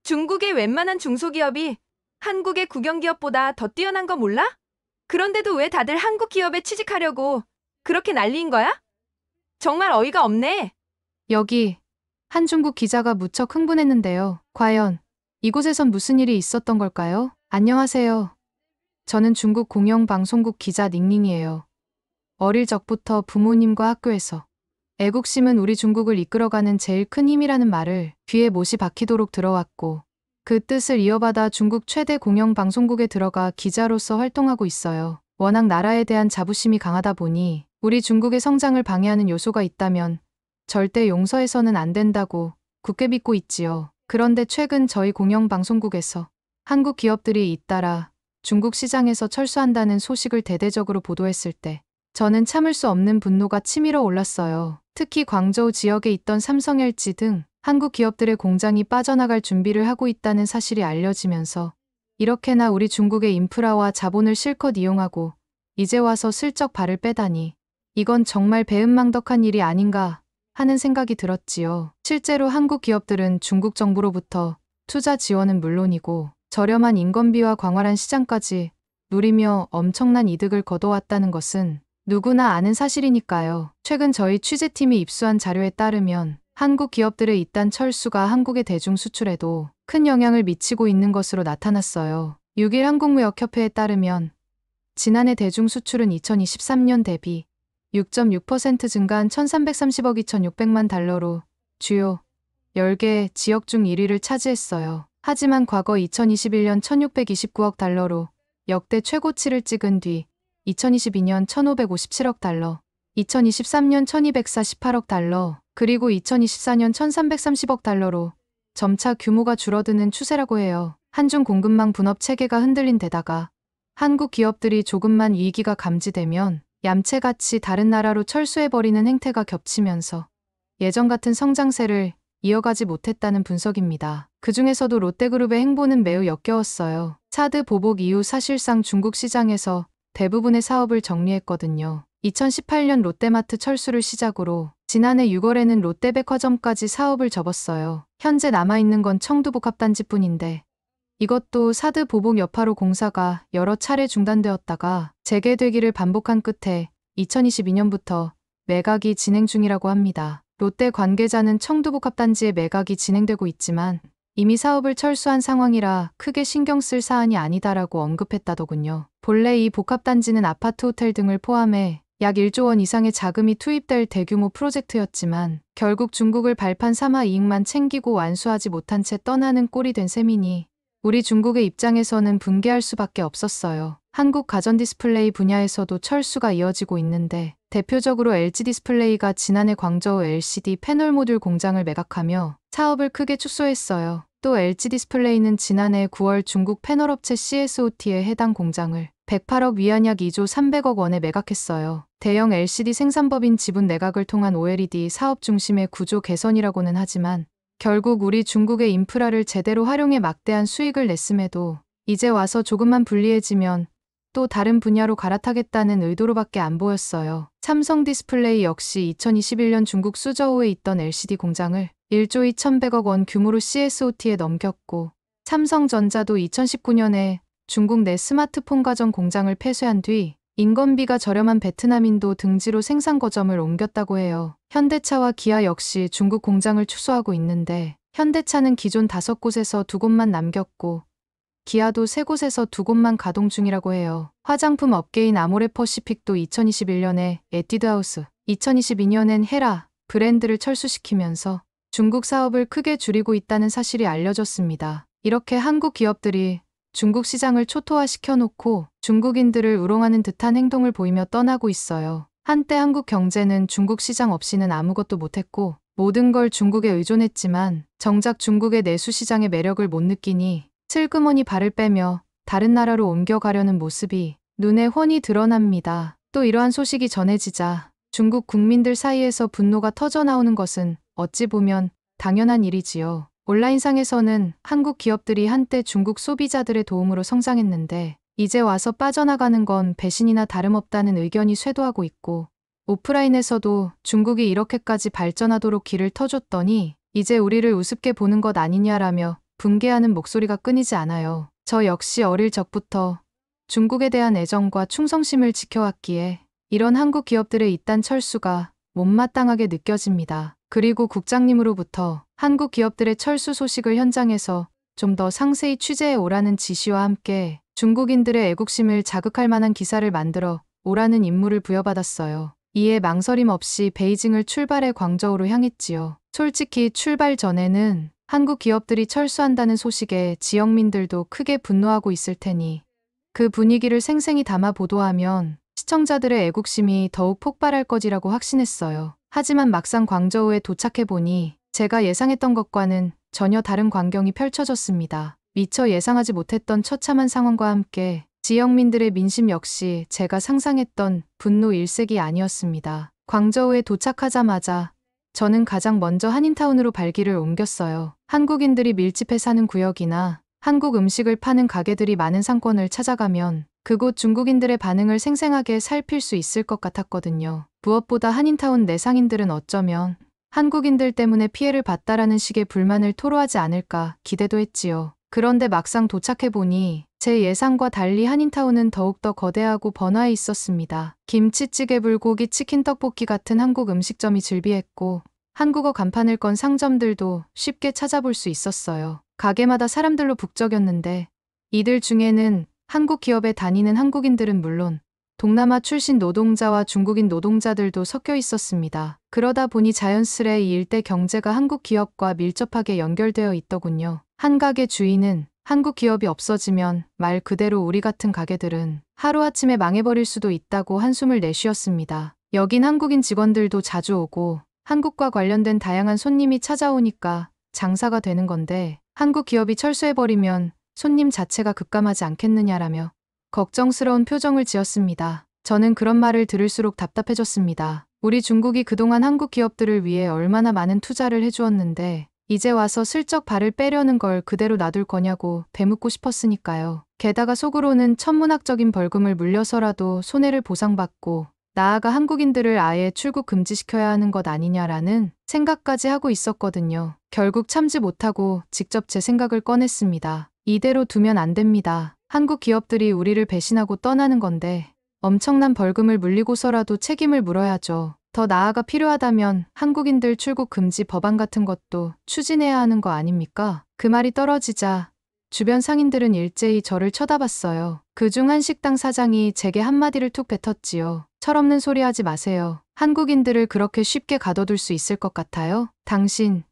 중국의 웬만한 중소기업이 한국의 국영기업보다 더 뛰어난 거 몰라? 그런데도 왜 다들 한국 기업에 취직하려고 그렇게 난리인 거야? 정말 어이가 없네. 여기 한 중국 기자가 무척 흥분했는데요. 과연 이곳에선 무슨 일이 있었던 걸까요? 안녕하세요. 저는 중국 공영방송국 기자 닝닝이에요. 어릴 적부터 부모님과 학교에서 애국심은 우리 중국을 이끌어가는 제일 큰 힘이라는 말을 귀에 못이 박히도록 들어왔고 그 뜻을 이어받아 중국 최대 공영방송국에 들어가 기자로서 활동하고 있어요. 워낙 나라에 대한 자부심이 강하다 보니 우리 중국의 성장을 방해하는 요소가 있다면 절대 용서해서는 안 된다고 굳게 믿고 있지요. 그런데 최근 저희 공영방송국에서 한국 기업들이 잇따라 중국 시장에서 철수한다는 소식을 대대적으로 보도했을 때 저는 참을 수 없는 분노가 치밀어 올랐어요. 특히 광저우 지역에 있던 삼성 LG 등 한국 기업들의 공장이 빠져나갈 준비를 하고 있다는 사실이 알려지면서 이렇게나 우리 중국의 인프라와 자본을 실컷 이용하고 이제 와서 슬쩍 발을 빼다니 이건 정말 배은망덕한 일이 아닌가 하는 생각이 들었지요. 실제로 한국 기업들은 중국 정부로부터 투자 지원은 물론이고 저렴한 인건비와 광활한 시장까지 누리며 엄청난 이득을 거둬왔다는 것은 누구나 아는 사실이니까요. 최근 저희 취재팀이 입수한 자료에 따르면 한국 기업들의 이딴 철수가 한국의 대중 수출에도 큰 영향을 미치고 있는 것으로 나타났어요. 6일 한국무역협회에 따르면 지난해 대중 수출은 2023년 대비 6.6% 증가한 1330억 2600만 달러로 주요 10개 지역 중 1위를 차지했어요. 하지만 과거 2021년 1629억 달러로 역대 최고치를 찍은 뒤 2022년 1557억 달러, 2023년 1248억 달러, 그리고 2024년 1330억 달러로 점차 규모가 줄어드는 추세라고 해요. 한중 공급망 분업 체계가 흔들린 데다가 한국 기업들이 조금만 위기가 감지되면 얌체같이 다른 나라로 철수해버리는 행태가 겹치면서 예전 같은 성장세를 이어가지 못했다는 분석입니다. 그중에서도 롯데그룹의 행보는 매우 역겨웠어요. 차드 보복 이후 사실상 중국 시장에서 대부분의 사업을 정리했거든요. 2018년 롯데마트 철수를 시작으로 지난해 6월에는 롯데백화점까지 사업을 접었어요. 현재 남아있는 건 청두복합단지뿐인데 이것도 사드 보복 여파로 공사가 여러 차례 중단되었다가 재개되기를 반복한 끝에 2022년부터 매각이 진행 중이라고 합니다. 롯데 관계자는 청두복합단지의 매각이 진행되고 있지만 이미 사업을 철수한 상황이라 크게 신경 쓸 사안이 아니다라고 언급했다더군요. 본래 이 복합단지는 아파트 호텔 등을 포함해 약 1조 원 이상의 자금이 투입될 대규모 프로젝트였지만 결국 중국을 발판 삼아 이익만 챙기고 완수하지 못한 채 떠나는 꼴이 된 셈이니 우리 중국의 입장에서는 분개할 수밖에 없었어요. 한국 가전 디스플레이 분야에서도 철수가 이어지고 있는데 대표적으로 LG 디스플레이가 지난해 광저우 LCD 패널 모듈 공장을 매각하며 사업을 크게 축소했어요. 또 LG 디스플레이는 지난해 9월 중국 패널업체 CSOT의 해당 공장을 108억 위안 약 2조 300억 원에 매각했어요. 대형 LCD 생산법인 지분 매각을 통한 OLED 사업 중심의 구조 개선이라고는 하지만 결국 우리 중국의 인프라를 제대로 활용해 막대한 수익을 냈음에도 이제 와서 조금만 불리해지면 또 다른 분야로 갈아타겠다는 의도로밖에 안 보였어요. 삼성 디스플레이 역시 2021년 중국 수저우에 있던 LCD 공장을 1조 2100억 원 규모로 CSOT에 넘겼고 삼성전자도 2019년에 중국 내 스마트폰 가전 공장을 폐쇄한 뒤 인건비가 저렴한 베트남인도 등지로 생산 거점을 옮겼다고 해요. 현대차와 기아 역시 중국 공장을 축소하고 있는데 현대차는 기존 5곳에서 2곳만 남겼고 기아도 3곳에서 2곳만 가동 중이라고 해요. 화장품 업계인 아모레퍼시픽도 2021년에 에뛰드하우스, 2022년엔 헤라 브랜드를 철수시키면서 중국 사업을 크게 줄이고 있다는 사실이 알려졌습니다. 이렇게 한국 기업들이 중국 시장을 초토화시켜놓고 중국인들을 우롱하는 듯한 행동을 보이며 떠나고 있어요. 한때 한국 경제는 중국 시장 없이는 아무것도 못했고 모든 걸 중국에 의존했지만 정작 중국의 내수 시장의 매력을 못 느끼니 슬그머니 발을 빼며 다른 나라로 옮겨가려는 모습이 눈에 훤히 드러납니다. 또 이러한 소식이 전해지자 중국 국민들 사이에서 분노가 터져나오는 것은 어찌 보면 당연한 일이지요. 온라인상에서는 한국 기업들이 한때 중국 소비자들의 도움으로 성장했는데 이제 와서 빠져나가는 건 배신이나 다름없다는 의견이 쇄도하고 있고 오프라인에서도 중국이 이렇게까지 발전하도록 길을 터줬더니 이제 우리를 우습게 보는 것 아니냐라며 붕괴하는 목소리가 끊이지 않아요. 저 역시 어릴 적부터 중국에 대한 애정과 충성심을 지켜왔기에 이런 한국 기업들의 잇단 철수가 못마땅하게 느껴집니다. 그리고 국장님으로부터 한국 기업들의 철수 소식을 현장에서 좀 더 상세히 취재해 오라는 지시와 함께 중국인들의 애국심을 자극할 만한 기사를 만들어 오라는 임무를 부여받았어요. 이에 망설임 없이 베이징을 출발해 광저우로 향했지요. 솔직히 출발 전에는 한국 기업들이 철수한다는 소식에 지역민들도 크게 분노하고 있을 테니 그 분위기를 생생히 담아 보도하면 시청자들의 애국심이 더욱 폭발할 것이라고 확신했어요. 하지만 막상 광저우에 도착해보니 제가 예상했던 것과는 전혀 다른 광경이 펼쳐졌습니다. 미처 예상하지 못했던 처참한 상황과 함께 지역민들의 민심 역시 제가 상상했던 분노 일색이 아니었습니다. 광저우에 도착하자마자 저는 가장 먼저 한인타운으로 발길을 옮겼어요. 한국인들이 밀집해 사는 구역이나 한국 음식을 파는 가게들이 많은 상권을 찾아가면 그곳 중국인들의 반응을 생생하게 살필 수 있을 것 같았거든요. 무엇보다 한인타운 내 상인들은 어쩌면 한국인들 때문에 피해를 봤다라는 식의 불만을 토로하지 않을까 기대도 했지요. 그런데 막상 도착해보니 제 예상과 달리 한인타운은 더욱더 거대하고 번화해 있었습니다. 김치찌개, 불고기, 치킨, 떡볶이 같은 한국 음식점이 즐비했고 한국어 간판을 건 상점들도 쉽게 찾아볼 수 있었어요. 가게마다 사람들로 북적였는데 이들 중에는 한국 기업에 다니는 한국인들은 물론 동남아 출신 노동자와 중국인 노동자들도 섞여 있었습니다. 그러다 보니 자연스레 이 일대 경제가 한국 기업과 밀접하게 연결되어 있더군요. 한 가게 주인은 한국 기업이 없어지면 말 그대로 우리 같은 가게들은 하루아침에 망해버릴 수도 있다고 한숨을 내쉬었습니다. 여긴 한국인 직원들도 자주 오고 한국과 관련된 다양한 손님이 찾아오니까 장사가 되는 건데 한국 기업이 철수해버리면 손님 자체가 급감하지 않겠느냐라며 걱정스러운 표정을 지었습니다. 저는 그런 말을 들을수록 답답해졌습니다. 우리 중국이 그동안 한국 기업들을 위해 얼마나 많은 투자를 해주었는데 이제 와서 슬쩍 발을 빼려는 걸 그대로 놔둘 거냐고 되묻고 싶었으니까요. 게다가 속으로는 천문학적인 벌금을 물려서라도 손해를 보상받고 나아가 한국인들을 아예 출국 금지시켜야 하는 것 아니냐라는 생각까지 하고 있었거든요. 결국 참지 못하고 직접 제 생각을 꺼냈습니다. 이대로 두면 안 됩니다. 한국 기업들이 우리를 배신하고 떠나는 건데 엄청난 벌금을 물리고서라도 책임을 물어야죠. 더 나아가 필요하다면 한국인들 출국 금지 법안 같은 것도 추진해야 하는 거 아닙니까? 그 말이 떨어지자 주변 상인들은 일제히 저를 쳐다봤어요. 그중 한 식당 사장이 제게 한마디를 툭 뱉었지요. 철없는 소리 하지 마세요. 한국인들을 그렇게 쉽게 가둬둘 수 있을 것 같아요? 당신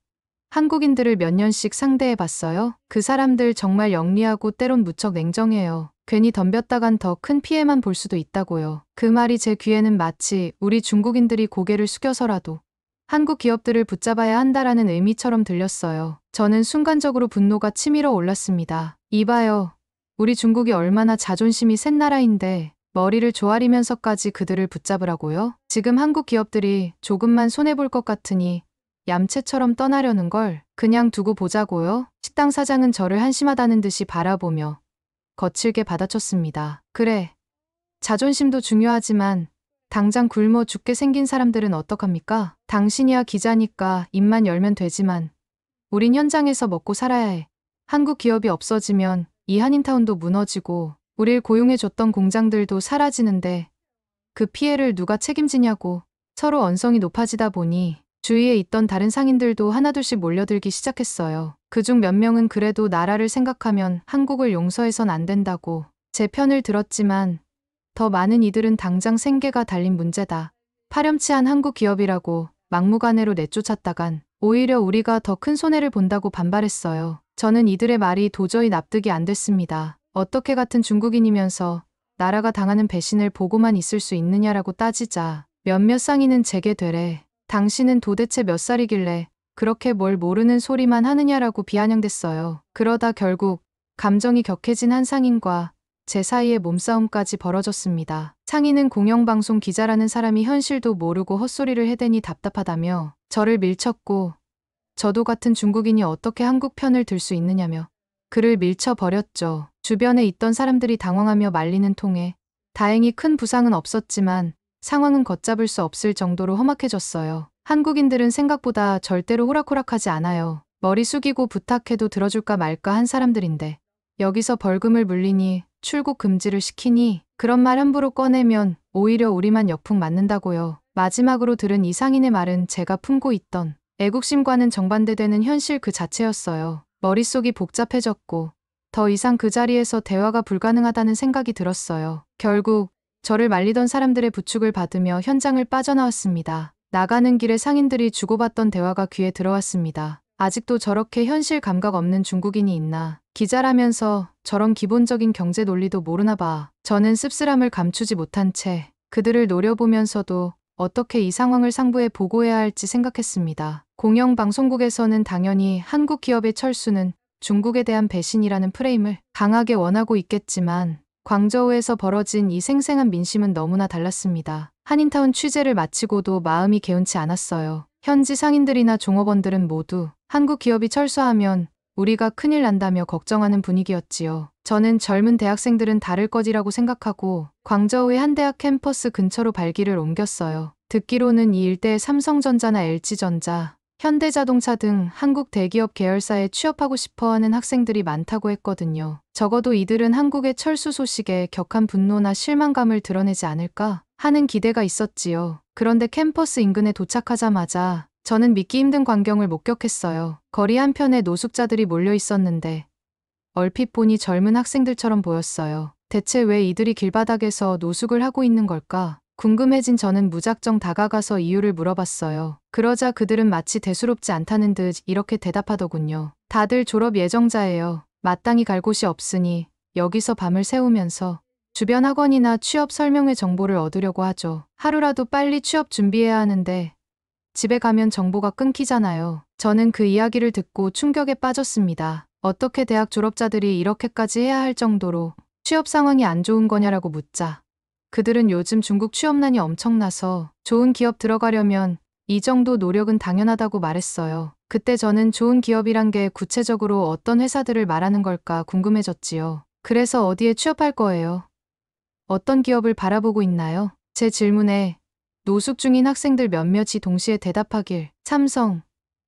한국인들을 몇 년씩 상대해봤어요? 그 사람들 정말 영리하고 때론 무척 냉정해요. 괜히 덤볐다간 더 큰 피해만 볼 수도 있다고요. 그 말이 제 귀에는 마치 우리 중국인들이 고개를 숙여서라도 한국 기업들을 붙잡아야 한다라는 의미처럼 들렸어요. 저는 순간적으로 분노가 치밀어 올랐습니다. 이봐요. 우리 중국이 얼마나 자존심이 센 나라인데 머리를 조아리면서까지 그들을 붙잡으라고요? 지금 한국 기업들이 조금만 손해볼 것 같으니 얌체처럼 떠나려는 걸 그냥 두고 보자고요? 식당 사장은 저를 한심하다는 듯이 바라보며 거칠게 받아쳤습니다. 그래. 자존심도 중요하지만 당장 굶어 죽게 생긴 사람들은 어떡합니까? 당신이야 기자니까 입만 열면 되지만 우린 현장에서 먹고 살아야 해. 한국 기업이 없어지면 이 한인타운도 무너지고 우릴 고용해줬던 공장들도 사라지는데 그 피해를 누가 책임지냐고. 서로 언성이 높아지다 보니 주위에 있던 다른 상인들도 하나둘씩 몰려들기 시작했어요. 그중 몇 명은 그래도 나라를 생각하면 한국을 용서해선 안 된다고 제 편을 들었지만 더 많은 이들은 당장 생계가 달린 문제다. 파렴치한 한국 기업이라고 막무가내로 내쫓았다간 오히려 우리가 더 큰 손해를 본다고 반발했어요. 저는 이들의 말이 도저히 납득이 안 됐습니다. 어떻게 같은 중국인이면서 나라가 당하는 배신을 보고만 있을 수 있느냐라고 따지자 몇몇 상인은 제게 되래. 당신은 도대체 몇 살이길래 그렇게 뭘 모르는 소리만 하느냐라고 비아냥댔어요. 그러다 결국 감정이 격해진 한 상인과 제 사이에 몸싸움까지 벌어졌습니다. 상인은 공영방송 기자라는 사람이 현실도 모르고 헛소리를 해대니 답답하다며 저를 밀쳤고 저도 같은 중국인이 어떻게 한국 편을 들 수 있느냐며 그를 밀쳐버렸죠. 주변에 있던 사람들이 당황하며 말리는 통에 다행히 큰 부상은 없었지만 상황은 걷잡을 수 없을 정도로 험악해졌어요. 한국인들은 생각보다 절대로 호락호락하지 않아요. 머리 숙이고 부탁해도 들어줄까 말까 한 사람들인데 여기서 벌금을 물리니 출국 금지를 시키니 그런 말 함부로 꺼내면 오히려 우리만 역풍 맞는다고요. 마지막으로 들은 이 상인의 말은 제가 품고 있던 애국심과는 정반대되는 현실 그 자체였어요. 머릿속이 복잡해졌고 더 이상 그 자리에서 대화가 불가능하다는 생각이 들었어요. 결국 저를 말리던 사람들의 부축을 받으며 현장을 빠져나왔습니다. 나가는 길에 상인들이 주고받던 대화가 귀에 들어왔습니다. 아직도 저렇게 현실 감각 없는 중국인이 있나. 기자라면서 저런 기본적인 경제 논리도 모르나 봐. 저는 씁쓸함을 감추지 못한 채 그들을 노려보면서도 어떻게 이 상황을 상부에 보고해야 할지 생각했습니다. 공영방송국에서는 당연히 한국 기업의 철수는 중국에 대한 배신이라는 프레임을 강하게 원하고 있겠지만 광저우에서 벌어진 이 생생한 민심은 너무나 달랐습니다. 한인타운 취재를 마치고도 마음이 개운치 않았어요. 현지 상인들이나 종업원들은 모두 한국 기업이 철수하면 우리가 큰일 난다며 걱정하는 분위기였지요. 저는 젊은 대학생들은 다를 거지라고 생각하고 광저우의 한 대학 캠퍼스 근처로 발길을 옮겼어요. 듣기로는 이 일대에 삼성전자나 LG전자, 현대자동차 등 한국 대기업 계열사에 취업하고 싶어하는 학생들이 많다고 했거든요. 적어도 이들은 한국의 철수 소식에 격한 분노나 실망감을 드러내지 않을까 하는 기대가 있었지요. 그런데 캠퍼스 인근에 도착하자마자 저는 믿기 힘든 광경을 목격했어요. 거리 한편에 노숙자들이 몰려 있었는데 얼핏 보니 젊은 학생들처럼 보였어요. 대체 왜 이들이 길바닥에서 노숙을 하고 있는 걸까? 궁금해진 저는 무작정 다가가서 이유를 물어봤어요. 그러자 그들은 마치 대수롭지 않다는 듯 이렇게 대답하더군요. 다들 졸업 예정자예요. 마땅히 갈 곳이 없으니 여기서 밤을 새우면서 주변 학원이나 취업 설명회 정보를 얻으려고 하죠. 하루라도 빨리 취업 준비해야 하는데 집에 가면 정보가 끊기잖아요. 저는 그 이야기를 듣고 충격에 빠졌습니다. 어떻게 대학 졸업자들이 이렇게까지 해야 할 정도로 취업 상황이 안 좋은 거냐라고 묻자 그들은 요즘 중국 취업난이 엄청나서 좋은 기업 들어가려면 이 정도 노력은 당연하다고 말했어요. 그때 저는 좋은 기업이란 게 구체적으로 어떤 회사들을 말하는 걸까 궁금해졌지요. 그래서 어디에 취업할 거예요? 어떤 기업을 바라보고 있나요? 제 질문에 노숙 중인 학생들 몇몇이 동시에 대답하길 삼성,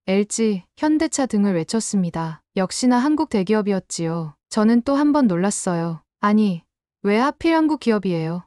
LG, 현대차 등을 외쳤습니다. 역시나 한국 대기업이었지요. 저는 또 한 번 놀랐어요. 아니, 왜 하필 한국 기업이에요?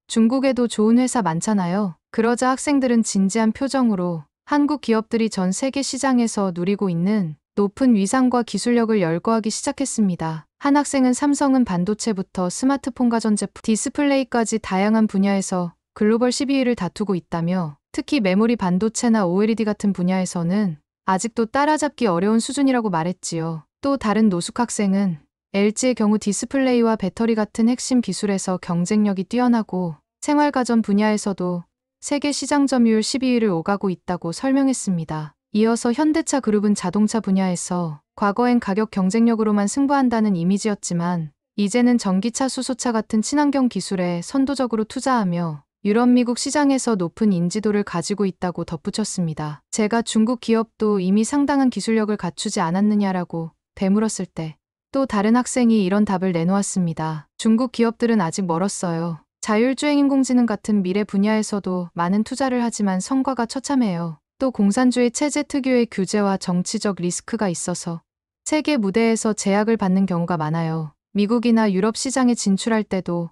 중국에도 좋은 회사 많잖아요. 그러자 학생들은 진지한 표정으로 한국 기업들이 전 세계 시장에서 누리고 있는 높은 위상과 기술력을 열거하기 시작했습니다. 한 학생은 삼성은 반도체부터 스마트폰 가전제품, 디스플레이까지 다양한 분야에서 글로벌 12위를 다투고 있다며 특히 메모리 반도체나 OLED 같은 분야에서는 아직도 따라잡기 어려운 수준이라고 말했지요. 또 다른 노숙 학생은 LG의 경우 디스플레이와 배터리 같은 핵심 기술에서 경쟁력이 뛰어나고 생활가전 분야에서도 세계 시장 점유율 12위를 오가고 있다고 설명했습니다. 이어서 현대차 그룹은 자동차 분야에서 과거엔 가격 경쟁력으로만 승부한다는 이미지였지만 이제는 전기차, 수소차 같은 친환경 기술에 선도적으로 투자하며 유럽, 미국 시장에서 높은 인지도를 가지고 있다고 덧붙였습니다. 제가 중국 기업도 이미 상당한 기술력을 갖추지 않았느냐라고 되물었을 때 또 다른 학생이 이런 답을 내놓았습니다. 중국 기업들은 아직 멀었어요. 자율주행 인공지능 같은 미래 분야에서도 많은 투자를 하지만 성과가 처참해요. 또 공산주의 체제 특유의 규제와 정치적 리스크가 있어서 세계 무대에서 제약을 받는 경우가 많아요. 미국이나 유럽 시장에 진출할 때도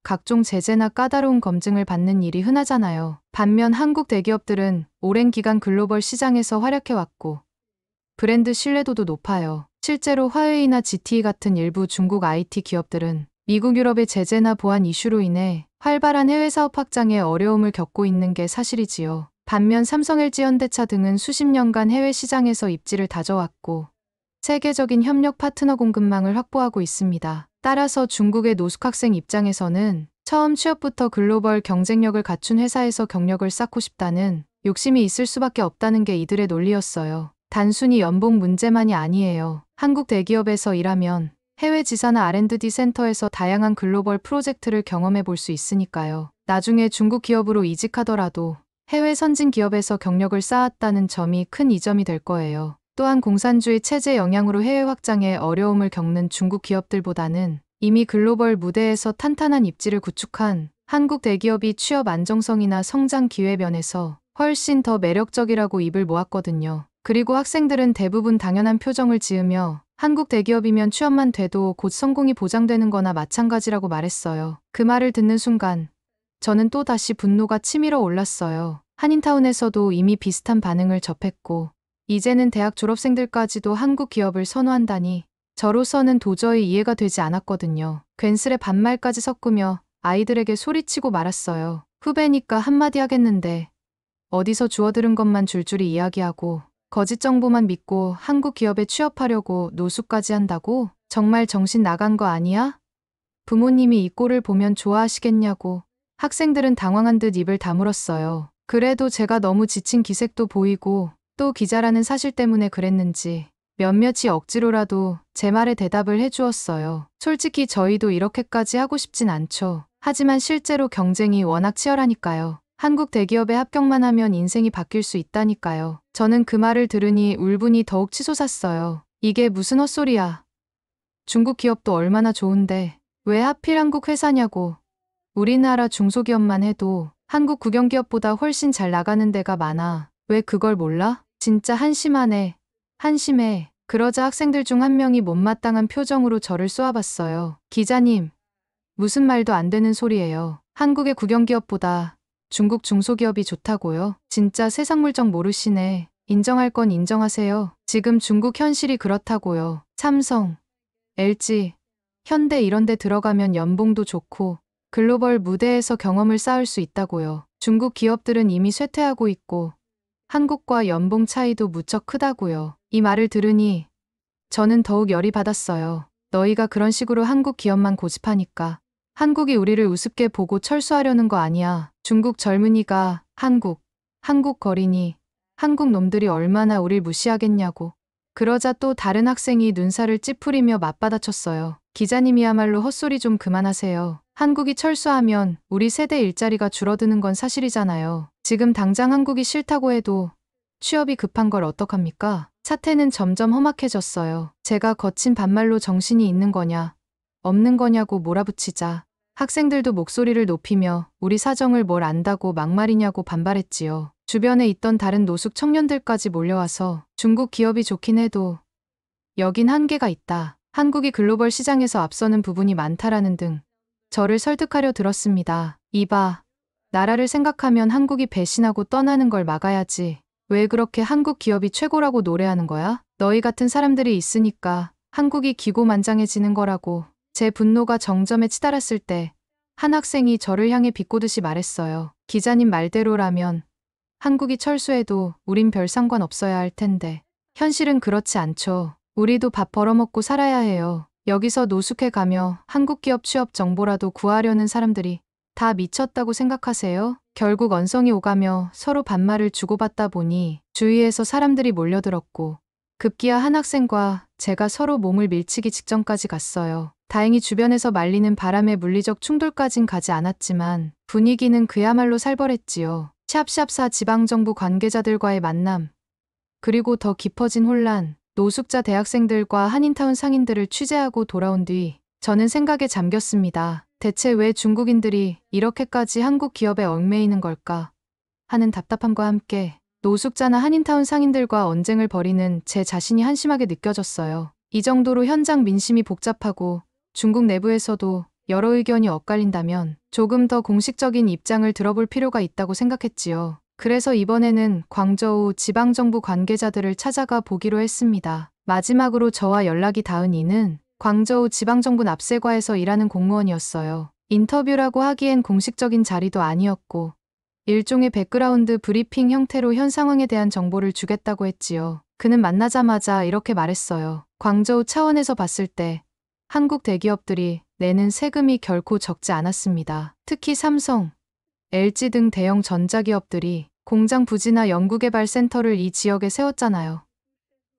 각종 제재나 까다로운 검증을 받는 일이 흔하잖아요. 반면 한국 대기업들은 오랜 기간 글로벌 시장에서 활약해왔고 브랜드 신뢰도도 높아요. 실제로 화웨이나 GTE 같은 일부 중국 IT 기업들은 미국, 유럽의 제재나 보안 이슈로 인해 활발한 해외 사업 확장에 어려움을 겪고 있는 게 사실이지요. 반면 삼성, LG, 현대차 등은 수십 년간 해외 시장에서 입지를 다져왔고 세계적인 협력 파트너 공급망을 확보하고 있습니다. 따라서 중국의 노숙 학생 입장에서는 처음 취업부터 글로벌 경쟁력을 갖춘 회사에서 경력을 쌓고 싶다는 욕심이 있을 수밖에 없다는 게 이들의 논리였어요. 단순히 연봉 문제만이 아니에요. 한국 대기업에서 일하면 해외 지사나 R&D 센터에서 다양한 글로벌 프로젝트를 경험해 볼 수 있으니까요. 나중에 중국 기업으로 이직하더라도 해외 선진 기업에서 경력을 쌓았다는 점이 큰 이점이 될 거예요. 또한 공산주의 체제 영향으로 해외 확장에 어려움을 겪는 중국 기업들보다는 이미 글로벌 무대에서 탄탄한 입지를 구축한 한국 대기업이 취업 안정성이나 성장 기회 면에서 훨씬 더 매력적이라고 입을 모았거든요. 그리고 학생들은 대부분 당연한 표정을 지으며 한국 대기업이면 취업만 돼도 곧 성공이 보장되는 거나 마찬가지라고 말했어요. 그 말을 듣는 순간 저는 또 다시 분노가 치밀어 올랐어요. 한인타운에서도 이미 비슷한 반응을 접했고 이제는 대학 졸업생들까지도 한국 기업을 선호한다니 저로서는 도저히 이해가 되지 않았거든요. 괜스레 반말까지 섞으며 아이들에게 소리치고 말았어요. 후배니까 한마디 하겠는데 어디서 주워들은 것만 줄줄이 이야기하고 거짓 정보만 믿고 한국 기업에 취업하려고 노숙까지 한다고? 정말 정신 나간 거 아니야? 부모님이 이 꼴을 보면 좋아하시겠냐고. 학생들은 당황한 듯 입을 다물었어요. 그래도 제가 너무 지친 기색도 보이고 또 기자라는 사실 때문에 그랬는지 몇몇이 억지로라도 제 말에 대답을 해주었어요. 솔직히 저희도 이렇게까지 하고 싶진 않죠. 하지만 실제로 경쟁이 워낙 치열하니까요. 한국 대기업에 합격만 하면 인생이 바뀔 수 있다니까요. 저는 그 말을 들으니 울분이 더욱 치솟았어요. 이게 무슨 헛소리야. 중국 기업도 얼마나 좋은데 왜 하필 한국 회사냐고. 우리나라 중소기업만 해도 한국 국영기업보다 훨씬 잘 나가는 데가 많아. 왜 그걸 몰라? 진짜 한심하네. 한심해. 그러자 학생들 중 한 명이 못마땅한 표정으로 저를 쏘아봤어요. 기자님, 무슨 말도 안 되는 소리예요. 한국의 국영기업보다 중국 중소기업이 좋다고요? 진짜 세상 물정 모르시네. 인정할 건 인정하세요. 지금 중국 현실이 그렇다고요. 삼성, LG, 현대 이런 데 들어가면 연봉도 좋고 글로벌 무대에서 경험을 쌓을 수 있다고요. 중국 기업들은 이미 쇠퇴하고 있고 한국과 연봉 차이도 무척 크다고요. 이 말을 들으니 저는 더욱 열이 받았어요. 너희가 그런 식으로 한국 기업만 고집하니까 한국이 우리를 우습게 보고 철수하려는 거 아니야. 중국 젊은이가 한국 거리니 한국 놈들이 얼마나 우릴 무시하겠냐고. 그러자 또 다른 학생이 눈살을 찌푸리며 맞받아쳤어요. 기자님이야말로 헛소리 좀 그만하세요. 한국이 철수하면 우리 세대 일자리가 줄어드는 건 사실이잖아요. 지금 당장 한국이 싫다고 해도 취업이 급한 걸 어떡합니까? 사태는 점점 험악해졌어요. 제가 거친 반말로 정신이 있는 거냐, 없는 거냐고 몰아붙이자 학생들도 목소리를 높이며 우리 사정을 뭘 안다고 막말이냐고 반발했지요. 주변에 있던 다른 노숙 청년들까지 몰려와서 중국 기업이 좋긴 해도 여긴 한계가 있다. 한국이 글로벌 시장에서 앞서는 부분이 많다라는 등 저를 설득하려 들었습니다. 이봐, 나라를 생각하면 한국이 배신하고 떠나는 걸 막아야지. 왜 그렇게 한국 기업이 최고라고 노래하는 거야? 너희 같은 사람들이 있으니까 한국이 기고만장해지는 거라고. 제 분노가 정점에 치달았을 때 한 학생이 저를 향해 비꼬듯이 말했어요. 기자님 말대로라면 한국이 철수해도 우린 별 상관 없어야 할 텐데. 현실은 그렇지 않죠. 우리도 밥 벌어먹고 살아야 해요. 여기서 노숙해 가며 한국 기업 취업 정보라도 구하려는 사람들이 다 미쳤다고 생각하세요? 결국 언성이 오가며 서로 반말을 주고받다 보니 주위에서 사람들이 몰려들었고 급기야 한 학생과 제가 서로 몸을 밀치기 직전까지 갔어요. 다행히 주변에서 말리는 바람에 물리적 충돌까진 가지 않았지만 분위기는 그야말로 살벌했지요. 샵샵사 지방정부 관계자들과의 만남, 그리고 더 깊어진 혼란, 노숙자 대학생들과 한인타운 상인들을 취재하고 돌아온 뒤 저는 생각에 잠겼습니다. 대체 왜 중국인들이 이렇게까지 한국 기업에 얽매이는 걸까 하는 답답함과 함께 노숙자나 한인타운 상인들과 언쟁을 벌이는 제 자신이 한심하게 느껴졌어요. 이 정도로 현장 민심이 복잡하고 중국 내부에서도 여러 의견이 엇갈린다면 조금 더 공식적인 입장을 들어볼 필요가 있다고 생각했지요. 그래서 이번에는 광저우 지방정부 관계자들을 찾아가 보기로 했습니다. 마지막으로 저와 연락이 닿은 이는 광저우 지방정부 납세과에서 일하는 공무원이었어요. 인터뷰라고 하기엔 공식적인 자리도 아니었고 일종의 백그라운드 브리핑 형태로 현 상황에 대한 정보를 주겠다고 했지요. 그는 만나자마자 이렇게 말했어요. 광저우 차원에서 봤을 때 한국 대기업들이 내는 세금이 결코 적지 않았습니다. 특히 삼성, LG 등 대형 전자기업들이 공장 부지나 연구개발센터를 이 지역에 세웠잖아요.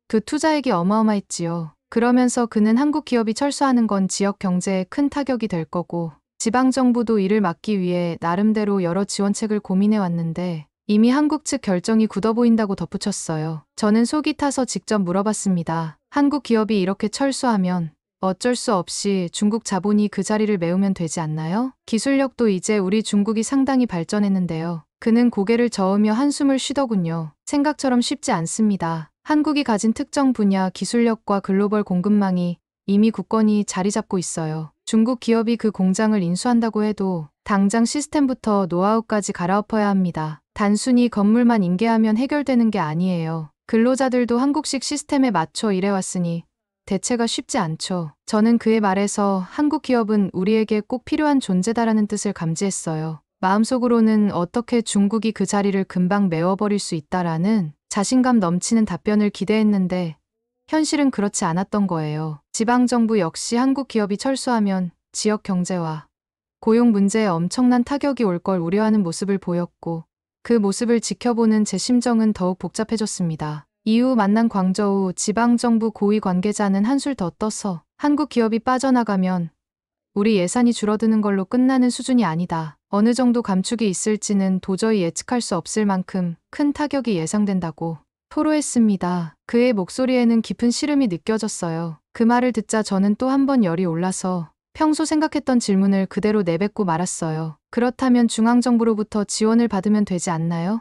그 투자액이 어마어마했지요. 그러면서 그는 한국 기업이 철수하는 건 지역 경제에 큰 타격이 될 거고 지방정부도 이를 막기 위해 나름대로 여러 지원책을 고민해 왔는데 이미 한국 측 결정이 굳어 보인다고 덧붙였어요. 저는 속이 타서 직접 물어봤습니다. 한국 기업이 이렇게 철수하면 어쩔 수 없이 중국 자본이 그 자리를 메우면 되지 않나요? 기술력도 이제 우리 중국이 상당히 발전했는데요. 그는 고개를 저으며 한숨을 쉬더군요. 생각처럼 쉽지 않습니다. 한국이 가진 특정 분야 기술력과 글로벌 공급망이 이미 굳건히 자리 잡고 있어요. 중국 기업이 그 공장을 인수한다고 해도 당장 시스템부터 노하우까지 갈아엎어야 합니다. 단순히 건물만 인계하면 해결되는 게 아니에요. 근로자들도 한국식 시스템에 맞춰 일해왔으니 대체가 쉽지 않죠. 저는 그의 말에서 한국 기업은 우리에게 꼭 필요한 존재다라는 뜻을 감지했어요. 마음속으로는 어떻게 중국이 그 자리를 금방 메워버릴 수 있다라는 자신감 넘치는 답변을 기대했는데 현실은 그렇지 않았던 거예요. 지방정부 역시 한국 기업이 철수하면 지역 경제와 고용 문제에 엄청난 타격이 올 걸 우려하는 모습을 보였고 그 모습을 지켜보는 제 심정은 더욱 복잡해졌습니다. 이후 만난 광저우 지방정부 고위 관계자는 한술 더 떠서 한국 기업이 빠져나가면 우리 예산이 줄어드는 걸로 끝나는 수준이 아니다. 어느 정도 감축이 있을지는 도저히 예측할 수 없을 만큼 큰 타격이 예상된다고 토로했습니다. 그의 목소리에는 깊은 시름이 느껴졌어요. 그 말을 듣자 저는 또 한 번 열이 올라서 평소 생각했던 질문을 그대로 내뱉고 말았어요. 그렇다면 중앙정부로부터 지원을 받으면 되지 않나요?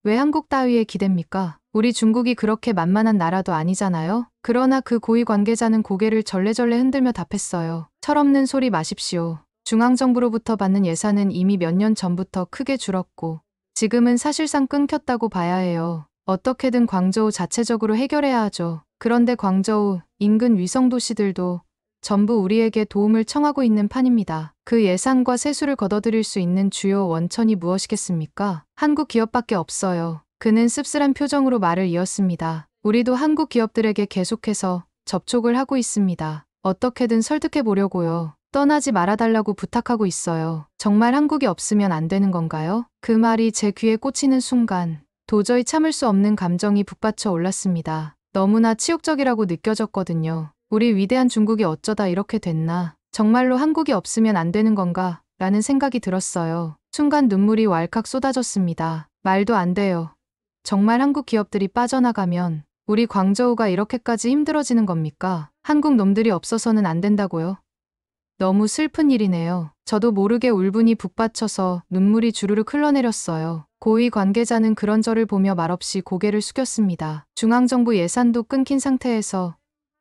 왜 한국 따위에 기댑니까? 우리 중국이 그렇게 만만한 나라도 아니잖아요? 그러나 그 고위 관계자는 고개를 절레절레 흔들며 답했어요. 철없는 소리 마십시오. 중앙정부로부터 받는 예산은 이미 몇 년 전부터 크게 줄었고 지금은 사실상 끊겼다고 봐야 해요. 어떻게든 광저우 자체적으로 해결해야 하죠. 그런데 광저우 인근 위성도시들도 전부 우리에게 도움을 청하고 있는 판입니다. 그 예산과 세수를 걷어들일 수 있는 주요 원천이 무엇이겠습니까? 한국 기업밖에 없어요. 그는 씁쓸한 표정으로 말을 이었습니다. 우리도 한국 기업들에게 계속해서 접촉을 하고 있습니다. 어떻게든 설득해 보려고요. 떠나지 말아달라고 부탁하고 있어요. 정말 한국이 없으면 안 되는 건가요? 그 말이 제 귀에 꽂히는 순간 도저히 참을 수 없는 감정이 북받쳐 올랐습니다. 너무나 치욕적이라고 느껴졌거든요. 우리 위대한 중국이 어쩌다 이렇게 됐나? 정말로 한국이 없으면 안 되는 건가? 라는 생각이 들었어요. 순간 눈물이 왈칵 쏟아졌습니다. 말도 안 돼요. 정말 한국 기업들이 빠져나가면 우리 광저우가 이렇게까지 힘들어지는 겁니까? 한국 놈들이 없어서는 안 된다고요? 너무 슬픈 일이네요. 저도 모르게 울분이 북받쳐서 눈물이 주르륵 흘러내렸어요. 고위 관계자는 그런 저를 보며 말없이 고개를 숙였습니다. 중앙정부 예산도 끊긴 상태에서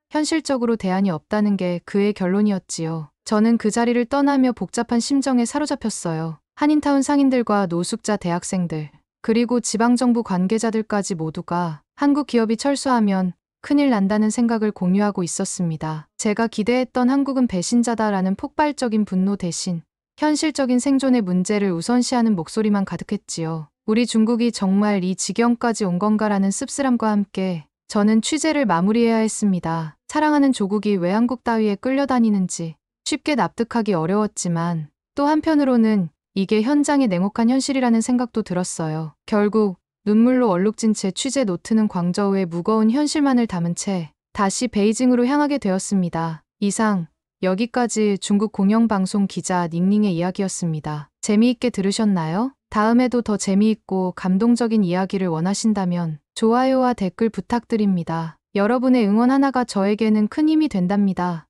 현실적으로 대안이 없다는 게 그의 결론이었지요. 저는 그 자리를 떠나며 복잡한 심정에 사로잡혔어요. 한인타운 상인들과 노숙자 대학생들, 그리고 지방정부 관계자들까지 모두가 한국 기업이 철수하면 큰일 난다는 생각을 공유하고 있었습니다. 제가 기대했던 한국은 배신자다라는 폭발적인 분노 대신 현실적인 생존의 문제를 우선시하는 목소리만 가득했지요. 우리 중국이 정말 이 지경까지 온 건가라는 씁쓸함과 함께 저는 취재를 마무리해야 했습니다. 사랑하는 조국이 왜 한국 따위에 끌려다니는지 쉽게 납득하기 어려웠지만 또 한편으로는 이게 현장의 냉혹한 현실이라는 생각도 들었어요. 결국 눈물로 얼룩진 채 취재 노트는 광저우의 무거운 현실만을 담은 채 다시 베이징으로 향하게 되었습니다. 이상 여기까지 중국 공영방송 기자 닝닝의 이야기였습니다. 재미있게 들으셨나요? 다음에도 더 재미있고 감동적인 이야기를 원하신다면 좋아요와 댓글 부탁드립니다. 여러분의 응원 하나가 저에게는 큰 힘이 된답니다.